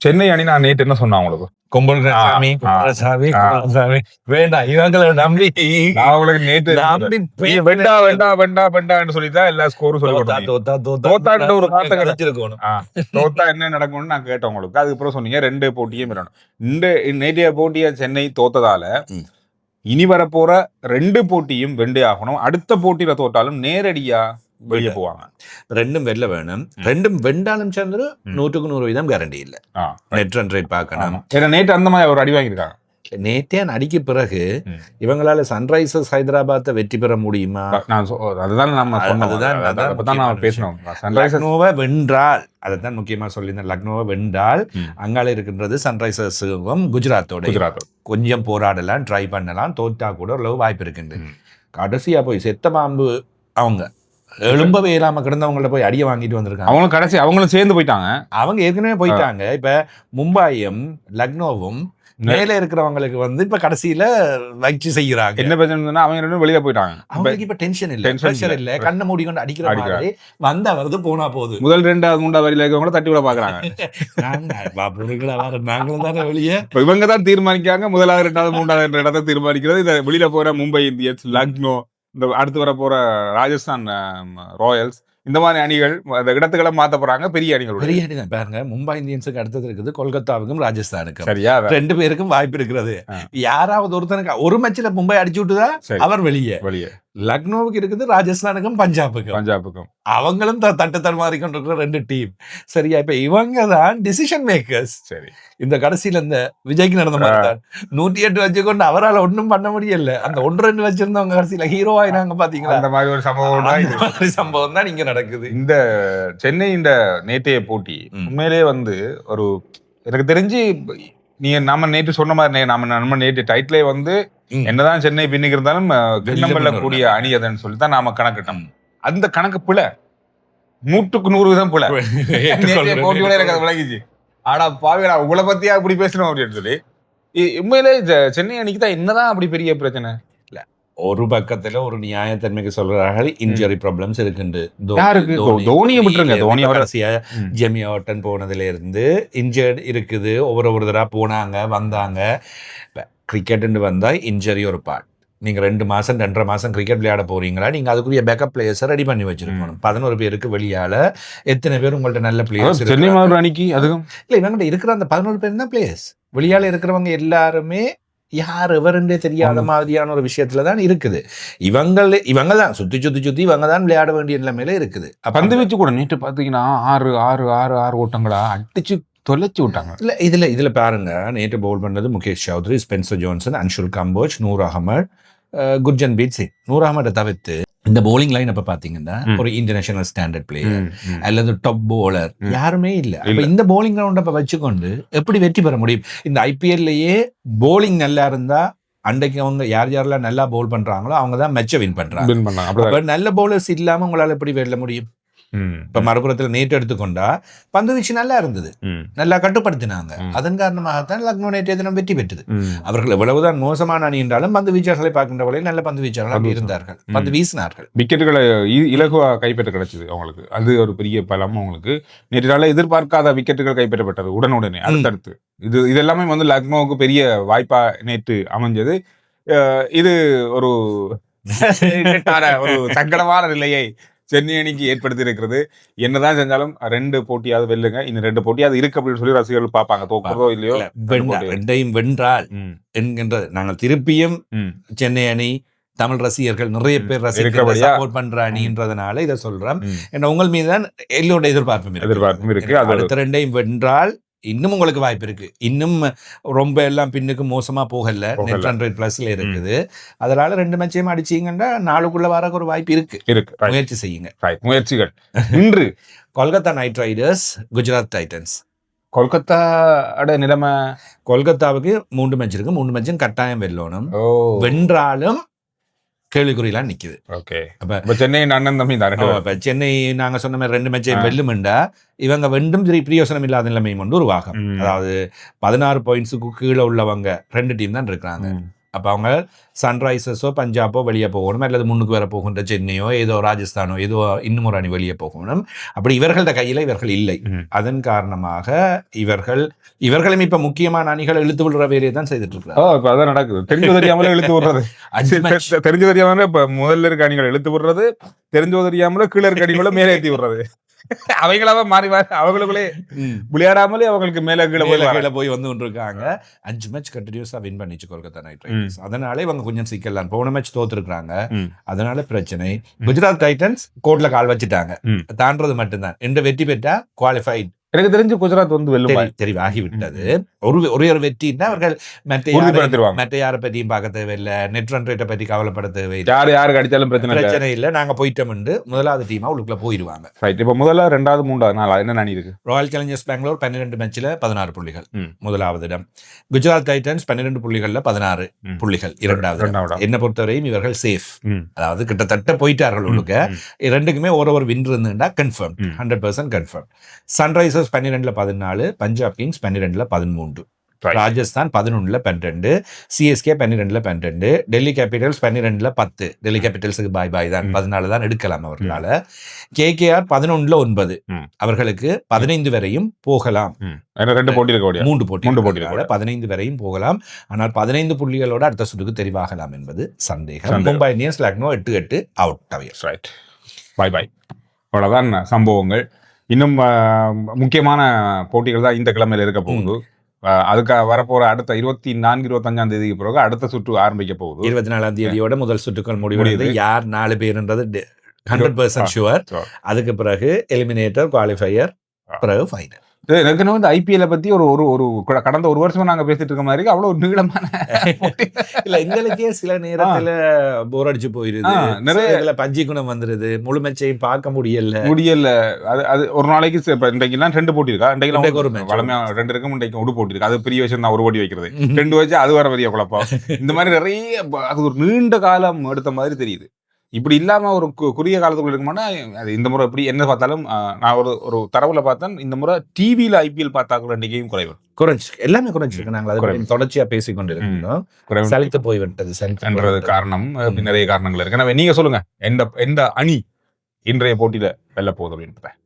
சென்னை அணி நான் நேற்று என்ன சொன்னேன் உங்களுக்கு? கும்பல்சாமி வேண்டாம் இவங்களை நம்பி அவங்களுக்கு நேற்று வெண்டா வெண்டா வெண்டா வெண்டான்னு சொல்லிதான் எல்லா ஸ்கோரும் சொல்லி தோத்தா ஒரு காத்த கிடைச்சிருக்கணும். தோத்தா என்ன நடக்கும்னு நான் கேட்டேன் உங்களுக்கு. அதுக்கப்புறம் சொன்னீங்க 2 போட்டியும் வரணும். இந்த நேற்றைய போட்டியை சென்னை தோத்ததால இனி வரப்போற 2 போட்டியும் வெண்டே ஆகணும். அடுத்த போட்டியில தோட்டாலும் நேரடியா வெளியே போவாங்க. 2 வெல்ல வேணும். 2 வெண்டாலும் சேர்ந்து 100% கேரண்டி இல்ல. நெட் ரன் ரேட் பார்க்கணும். ஏன்னா நேற்று அந்த மாதிரி ஒரு அடி வாங்கியிருக்காங்க. நேற்றே அடிக்கு பிறகு இவங்களால சன்ரைசர்ஸ் ஹைதராபாத்தை வெற்றி பெற முடியுமா? அதுதான் நம்ம பேசணும். லக்னோவை வென்றால், அதைத்தான் முக்கியமா சொல்லியிருந்தேன், லக்னோவை வென்றால் அங்கால இருக்கின்றது சன்ரைசர்ஸும் குஜராத்தோட கொஞ்சம் போராடலாம், ட்ரை பண்ணலாம், தோற்றா கூட ஓரளவு வாய்ப்பு இருக்குண்டு. கடைசியா போய் செத்த பாம்பு அவங்க எழும்பவே இல்லாம கிடந்தவங்கள்ட்ட போய் அடியை வாங்கிட்டு வந்திருக்காங்க. அவங்களும் கடைசி அவங்களும் சேர்ந்து போயிட்டாங்க. அவங்க ஏற்கனவே போயிட்டாங்க. இப்ப மும்பையும் லக்னோவும் மேல இருக்கிறவங்களுக்கு இப்ப கடைசியில வச்சு செய்யறாங்க. என்ன பிரச்சனை? அவங்க 2 வெளியே போயிட்டாங்க. அவங்களுக்கு இப்ப டென்ஷன் இல்ல, பிரஷர் இல்ல, கண்ணை மூடிக்கொண்டு அடிக்கிற மாதிரி வந்தா வருது போனா போகுது. முதல் 2வது 3வது வரியில இருக்கவங்கள தட்டி விட பாக்குறாங்க. நாங்களும் தானே வெளியே. இவங்க தான் தீர்மானிக்காங்க. 1வது 2வது 3வது இடத்தை தீர்மானிக்கிறது. இந்த வெளியில போற மும்பை இந்தியன்ஸ், லக்னோ, இந்த அடுத்து வர போற ராஜஸ்தான் ராயல்ஸ், இந்த மாதிரி அணிகள் அந்த இடத்துக்களை மாத்த போறாங்க. பெரிய அணிகள், பெரிய அணி தான் பாருங்க. மும்பை இந்தியன்ஸுக்கு அடுத்தது இருக்குது கொல்கத்தாவுக்கும் ராஜஸ்தானுக்கும். சரியா? 2 பேருக்கும் வாய்ப்பு இருக்கிறது. யாராவது ஒருத்தனுக்கு ஒரு மேட்ச்ல மும்பை அடிச்சு விட்டுதா அவர் வெளியே. லக்னோவுக்கு இருக்குது, ராஜஸ்தானுக்கும் பஞ்சாபுக்கும். அவங்களும் தட்டு தடுமாறி கொண்டிருக்கிற 2 டீம். சரியா? இப்ப இவங்க தான் டிசிஷன் மேக்கர்ஸ். சரி, இந்த கடைசியில இந்த விஜய்க்கு நடந்த மாதிரி தான் 108 வச்சுக்கொண்டு அவரால் ஒன்றும் பண்ண முடியல. அந்த 1-2 வச்சிருந்தவங்க கடைசியில ஹீரோ ஆயினாங்க. பாத்தீங்களா? அந்த மாதிரி ஒரு சம்பவம் தான் இங்க நடக்குது. இந்த சென்னை இந்த நேற்றைய போட்டி உண்மையிலே ஒரு எனக்கு தெரிஞ்சு நாம நேற்று சொன்ன மாதிரி நம்ம நேற்று டைட்டிலே என்னதான் சென்னை பின்னுக்கு இருந்தாலும் கூடிய அணி அதுன்னு சொல்லித்தான் நாம கணக்கிட்டோம். அந்த கணக்கு பிழை 100% பிழை. போட்டியோட எனக்கு அது விளங்கிச்சு. ஆனா பாவிகளா உங்களை பத்தியா அப்படி பேசணும் அப்படின்னு சொல்லி உண்மையிலே சென்னை அணிக்கு தான் என்னதான் அப்படி பெரிய பிரச்சனை இல்ல. ஒரு பக்கத்துல ஒரு நியாயத்தன்மைக்கு சொல்றார்கள், இன்ஜுரி ப்ராப்ளம்ஸ் இருக்குண்டு. தோனியை விட்டுருங்க. தோனி கடைசியா ஜெமி ஆட்டன் போனதுல இருந்து இன்ஜர்ட் இருக்குது. ஒவ்வொரு தடவை போனாங்க வந்தாங்க. கிரிக்கெட் வந்தா இன்ஜரி ஒரு பார்ட். நீங்க 2 மாசம் 2.5 மாசம் கிரிக்கெட் விளையாட போறீங்களா, நீங்க அதுக்குரிய பேக்கப் பிளேயர்ஸை ரெடி பண்ணி வச்சிருக்கணும். 11 பேருக்கு வெளியால எத்தனை பேர் உங்கள்ட்ட நல்ல பிளேயர்ஸ் அணிக்கு? அதுவும் இல்ல, இவங்க இருக்கிற அந்த 11 பேர் தான் பிளேயர்ஸ். வெளியால இருக்கிறவங்க எல்லாருமே யார் எவருன்றே தெரியாத மாதிரியான ஒரு விஷயத்துலதான் இருக்குது. இவங்க தான் சுத்தி இவங்க தான் விளையாட வேண்டிய நிலைமையில இருக்குது. பந்து வச்சு கூட நேற்று பாத்தீங்கன்னா 6 ஓட்டங்களா அடிச்சு தொலைச்சு விட்டாங்க. இல்ல இதுல பாருங்க, நேற்று பவுல் பண்ணது முகேஷ் சௌத்ரி, ஸ்பென்சர் ஜான்சன், அன்ஷுல் கம்போஜ், நூர் அகமட், குர்ஜன்பீத் சிங். நூர் அகமட்டை தவிர்த்து இந்த பவுலிங் லைன் அப்ப பாத்தீங்கன்னா ஒரு இன்டர்நேஷனல் ஸ்டாண்டர்ட் பிளேயர் அல்லது டாப் பவுலர் யாருமே இல்ல. அப்ப இந்த பவுலிங் கிரவுண்ட் அப்ப வச்சுக்கொண்டு எப்படி வெற்றி பெற முடியும்? இந்த ஐபிஎல்லையே பவுலிங் நல்லா இருந்தா அன்றைக்கு அவங்க யாரெல்லாம் நல்லா பவுல் பண்றாங்களோ அவங்க தான் மேட்சை வின் பண்றாங்க. நல்ல பவுலர்ஸ் இல்லாம உங்களால எப்படி வெல்ல முடியும்? இப்ப மறுபுறத்துல நேற்று எடுத்துக்கொண்டா பந்து வீச்சு நல்லா இருந்தது, நல்லா கட்டுப்படுத்தினாங்க. அதன் காரணமாகத்தான் லக்னோ நேற்றைய தினம் வெற்றி பெற்றது. அவர்கள் எவ்வளவுதான் மோசமான அணி என்றாலும் பந்து வீச்சாளர்களை பார்க்கின்ற வகையில் நல்ல பந்து வீச்சாளர்கள் இருந்தார்கள், பந்து வீசினார்கள். விக்கெட்டுகளை இலகுவா கைப்பற்ற கிடைச்சது அவங்களுக்கு. அது ஒரு பெரிய பலம் அவங்களுக்கு. நேற்று நாள எதிர்பார்க்காத விக்கெட்டுகள் கைப்பற்றப்பட்டது உடனுடனே அடுத்தடுத்து. இது எல்லாமே லக்னோவுக்கு பெரிய வாய்ப்பா நேற்று அமைஞ்சது. இது ஒரு சங்கடமான நிலையை சென்னை அணிக்கு ஏற்படுத்தி இருக்கிறது. என்னதான் செஞ்சாலும் 2 போட்டியாவது வெல்லுங்க, இன்னும் 2 போட்டியாவது இருக்கு அப்படின்னு சொல்லி ரசிகர்கள் பார்ப்பாங்க. தோக்குறதோ இல்லையோ, 2ஐயும் வென்றால் என்கின்ற நாங்கள் திருப்பியும் சென்னை அணி தமிழ் ரசிகர்கள் நிறைய பேர் ரசிகர்கள் சப்போர்ட் பண்ற அணின்றதுனால இதை சொல்றேன். ஏன்னா உங்கள் மீதுதான் எல்லோட எதிர்பார்ப்பும் இருக்கு. அடுத்த 2ஐயும் வென்றால் இன்னும் உங்களுக்கு வாய்ப்பு இருக்கு. இன்னும் ரொம்ப எல்லாம் பின்னுக்கு மோசமா போகல, நெட் ரன் ரேட் பிளஸ்ல இருக்குது. அதனால 2 மேட்சையும் அடிச்சீங்கன்னா 4க்குள்ள வர ஒரு வாய்ப்பு இருக்கு. முயற்சி செய்யுங்க. முயற்சிகள் இன்று Kolkata Knight Riders, Gujarat Titans. கொல்கத்தாவோட நிலைமை, கொல்கத்தாவுக்கு 3 மேட்ச் இருக்கு. 3 மேட்சும் கட்டாயம் வெல்லணும். வென்றாலும் கேள்விக்குறியெல்லாம் நிக்குது. சென்னை அண்ணன் தம்பி தான். சென்னை நாங்க சொன்ன மாதிரி 2 மேட்சையும் வெல்லுமெண்டா இவங்க வெண்டும் பிரயோசனம் இல்லாத நிலைமையும் உருவாகும். அதாவது 16 பாயிண்ட்ஸுக்கு கீழே உள்ளவங்க 2 டீம் தான் இருக்கிறாங்க. அப்போ அவங்க சன்ரைசர்ஸோ பஞ்சாபோ வெளியே போகணும், அல்லது முன்னுக்கு வர போகின்ற சென்னையோ ஏதோ ராஜஸ்தானோ ஏதோ இன்னும் ஒரு அணி வெளியே போகணும். அப்படி இவர்களோட கையில் இவர்கள் இல்லை. அதன் காரணமாக இவர்களும் இப்ப முக்கியமான அணிகளை இழுத்து விடுற வேலையை தான் செய்துட்டு இருக்காங்க. அதான் நடக்குது. தெரிஞ்சு தெரியாமலே இழுத்து விடுறது, தெரிஞ்சு தெரியாமலே இப்ப முதல்ல இருக்க அணிகளை இழுத்து விடுறது, தெரிஞ்சோ தெரியாமல கீழே இருக்க அணிகளை மேலே ஏற்றி விடுறது. அவைகளாவ மாறி அவங்களுக்குள்ளே விளையாடாமலே அவங்களுக்கு மேல கீழே போய் வந்து கொண்டிருக்காங்க. 5 மேட்ச் கண்டினியூஸா வின் பண்ணிச்சு கொல்கத்தா நைட் ரைடர்ஸ். அதனால இவங்க கொஞ்சம் சிக்கலாம். போன மேட்ச் தோத்துருக்காங்க, அதனால பிரச்சனை. குஜராத் டைட்டன்ஸ் கோர்ட்ல கால் வச்சுட்டாங்க, தாண்டது மட்டும்தான். எந்த வெற்றி பெற்றா குவாலிஃபைட். எனக்கு தெரிஞ்சு குஜராத் வந்து வெல்லும் தெரிவாகிவிட்டது. ஒரே ஒரு வெற்றின்னா அவர்கள் மற்ற யாரை பற்றியும் பார்க்க தேவையில்லை, நெட் ரன் ரேட்டை பற்றி கவலைப்பட தேவையில்லை, யாருக்கு அடிச்சாலும் பிரச்சனை இல்லை. நாங்க போயிட்டோம் முதலாவது டீமா உள்ளுக்குள்ள போயிடுவாங்க. இப்ப முதல்ல 2வது 3வது நாள் என்ன அணி இருக்கு? ராயல் சேலஞ்சர்ஸ் பெங்களூர் 12 மேட்ச்ல 16 புள்ளிகள் முதலாவது இடம். குஜராத் டைட்டன்ஸ் 12 புள்ளிகள்ல 16 புள்ளிகள் இரண்டாவது. என்ன பொறுத்தவரையும் இவர்கள் சேஃப், அதாவது கிட்டத்தட்ட போயிட்டார்கள் உள்ளுக்க. இரண்டுக்குமே ஒரு வின் இருந்துட்டா கன்ஃபார்ம், 100% கன்ஃபார்ம். சன்ரைசர்ஸ் 12ல 14, பஞ்சாப் கிங்ஸ் 12ல 13, ராஜஸ்தான் 11ல 12, சிஎஸ்கே 12ல 12, டெல்லி கேபிட்டல்ஸ் 12ல 10. டெல்லி கேபிட்டல்ஸுக்கு பாய் தான், 14 தான் எடுக்கலாம் அவர்களால. கேகேஆர் 11ல 9, அவர்களுக்கு 15 வரையும் போகலாம். 2 போட்டி இருக்க, 3 போட்டி 15 வரையும் போகலாம். ஆனால் 15 புள்ளிகளோட அடுத்த சுற்றுக்கு தெரிவாகலாம் என்பது சந்தேகம். Mumbai Indians Lucknow 8-8 out. Bye. அவ்வளவுதான் சம்பவங்கள். இன்னும் முக்கியமான போட்டிகள் தான் இந்த கிழமையில இருக்க போகுது. அதுக்காக வரப்போற அடுத்த 24-25 தேதிக்கு பிறகு அடுத்த சுற்று ஆரம்பிக்க போகுது. 24ஆம் தேதியோட முதல் சுற்றுக்கள் முடிவுடையது. யார் 4 பேருன்றது 100% ஷுவர். அதுக்கு பிறகு எலிமினேட்டர், குவாலிஃபையர், பிறகு ஃபைனல். எனக்கு வந்து ஐபிஎல் பத்தி ஒரு கடந்த ஒரு வருஷமா நாங்க பேசிட்டு இருக்க மாதிரி அவ்வளவு நீளமான இல்ல, எங்களுக்கே சில நேரத்துல போர் அடிச்சு போயிருது, நிறைய பஞ்சி குணம் வந்துருது, முழு மேட்சையும் பார்க்க முடியல. அது ஒரு நாளைக்கு இன்றைக்கு 2 போட்டி இருக்கா, இன்றைக்கு ஒரு வளமையா 2 இருக்கும், இன்றைக்கு ஒரு போட்டி இருக்கு. அது பெரிய விஷயம் தான், ஒரு போட்டி வைக்கிறது. 2 வச்சு அது வர பெரிய குழப்பம். இந்த மாதிரி நிறைய, அது ஒரு நீண்ட காலம் எடுத்த மாதிரி தெரியுது. இப்படி இல்லாம ஒரு குறுகிய காலத்துக்குள்ள இருக்குமானா அது இந்த முறை எப்படி என்ன பார்த்தாலும் நான் ஒரு தரவுல பார்த்தேன், இந்த முறை டிவியில ஐபிஎல் பார்த்தாக்குற எண்ணிக்கையும் குறைஞ்சு எல்லாமே குறைஞ்சிருக்கு. நாங்கள் தொடர்ச்சியா பேசிக்கொண்டு இருக்கோம், சலித்து போய்விட்டது காரணம். நிறைய காரணங்கள் இருக்கு. நீங்க சொல்லுங்க, எந்த அணி இன்றைய போட்டியில வெல்ல போகுது அப்படின்ற